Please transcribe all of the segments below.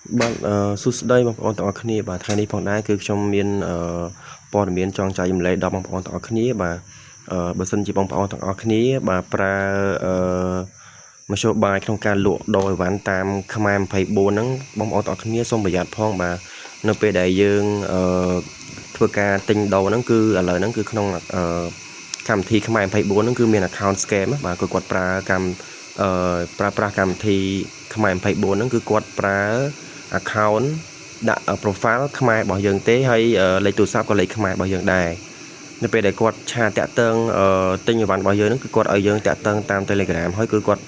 bạn suốt đây bằng bọn tỏ khné bà thay đi phòng đá cứ trong miền bọn miền trong trái em lấy đọc bằng bọn tỏ khné bà bờ sân chỉ bằng bọn tỏ khné bà pra mà số bài trongการlụa đôi ván tam kham phải bốn nắng bằng bọn tỏ khné xong bây giờ phong bà nó về đại dương thưa ca tinh đầu nó cứ lời nó cứ không cam thi kham phải bốn nó cứ miền account scam bà cứ quật pra cam pra cam thi kham phải bốn nó cứ quật pra account ដាក់ profile ខ្មែររបស់យើងទេហើយលេខទូរស័ព្ទក៏លេខខ្មែររបស់យើងដែរនៅពេលដែលគាត់ឆាតាក់ទងទិញអីវ៉ាន់របស់យើងហ្នឹងគឺគាត់ឲ្យយើងតាក់ទងតាម Telegram ហើយគឺគាត់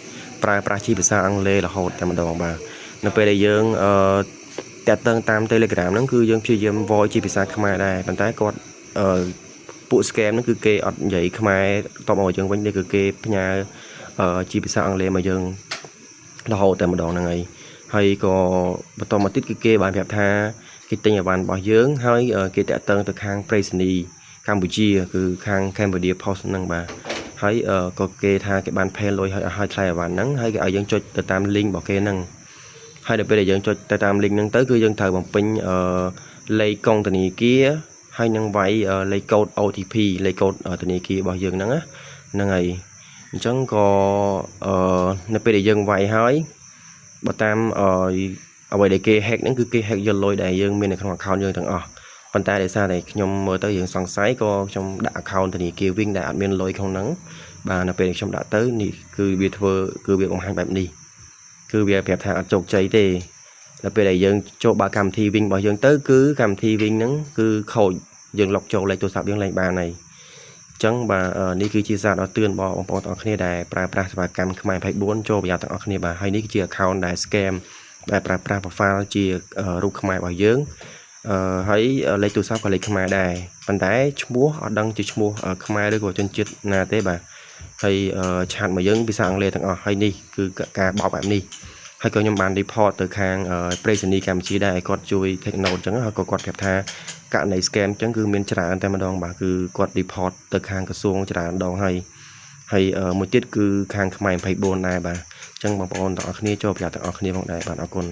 ប្រើប្រាស់ជាភាសាអង់គ្លេសរហូតតែម្ដងបាទនៅពេលដែលយើងតាក់ទងតាម Telegram ហ្នឹងគឺយើងព្យាយាម voice ជាភាសាខ្មែរដែរប៉ុន្តែគាត់ពួក scam ហ្នឹងគឺគេអត់និយាយខ្មែរតបមកយើងវិញទេគឺគេផ្ញើជាភាសាអង់គ្លេសមកយើងរហូតតែម្ដងហ្នឹងហើយក៏បន្តមកទៀតគឺគេបានប្រាប់ថាគេទិញអីវ៉ាន់របស់យើងហើយគេតាក់ទងទៅខាងប្រៃសណីកម្ពុជាគឺខាង Cambodia Post ហ្នឹងបាទហើយក៏គេថាគេបាន pay លុយឲ្យថ្លៃអីវ៉ាន់ហ្នឹងហើយគេឲ្យយើងចុចទៅតាម link របស់គេហ្នឹងហើយដល់ពេលដែលយើងចុចទៅតាម link ហ្នឹងទៅគឺយើងត្រូវបំពេញលេខកុងធនាគារហើយនឹងវាយលេខកូដ OTP លេខកូដធនាគាររបស់យើងហ្នឹងហ្នឹងហើយអញ្ចឹងក៏នៅពេលដែលយើងវាយហើយបើតាមអ្វីដែលគេ hack ហ្នឹងគឺគេ hack យកលុយដែលយើងមាននៅក្នុង account យើងទាំងអស់ប៉ុន្តែដោយសារតែខ្ញុំមើលទៅយើងសង្ស័យក៏ខ្ញុំដាក់ account ធនាគារវិញដែលអត់មានលុយក្នុងហ្នឹងបាទនៅពេលខ្ញុំដាក់ទៅនេះគឺវាបង្ហាញបែបនេះគឺវាប្រាប់ថាអត់ជោគជ័យទេដល់ពេលដែលយើងចូលបើកម្មវិធីវិញរបស់យើងទៅគឺកម្មវិធីវិញហ្នឹងគឺខូចយើងលុកចូលលេខទូរស័ព្ទយើងឡើងបានហើយអញ្ចឹងបាទនេះគឺជាសារអត់ទឿនបងប្អូនទាំងអស់គ្នាដែលប្រើប្រាស់សេវាកម្មខ្មែរ24ចូលប្រយ័ត្នទាំងអស់គ្នាបាទហើយនេះគឺជា account ដែល scam ដែលប្រើប្រាស់ profile ជារូបខ្មែររបស់យើងហើយលេខទូរស័ព្ទក៏លេខខ្មែរដែរប៉ុន្តែឈ្មោះអត់ដឹងជាឈ្មោះខ្មែរឬក៏ជនជាតិណាទេបាទហើយឆាតមកយើងភាសាអង់គ្លេសទាំងអស់ហើយនេះគឺការបោកបែបនេះហើយក៏ខ្ញុំបាន report ទៅខាងប្រៃសណីកម្ពុជាដែរឲ្យគាត់ជួយ take note អញ្ចឹងហើយក៏គាត់ប្រាប់ថាករណី scam អញ្ចឹងគឺមានច្រើនតែម្ដងបាទគឺគាត់ report ទៅខាងក្រសួងច្រើនដងហើយមួយទៀតគឺខាងខ្មែរ24ដែរបាទអញ្ចឹងបងប្អូនទាំងអស់គ្នាចូលប្រយ័ត្នទាំងអស់គ្នាផងដែរបាទអរគុណ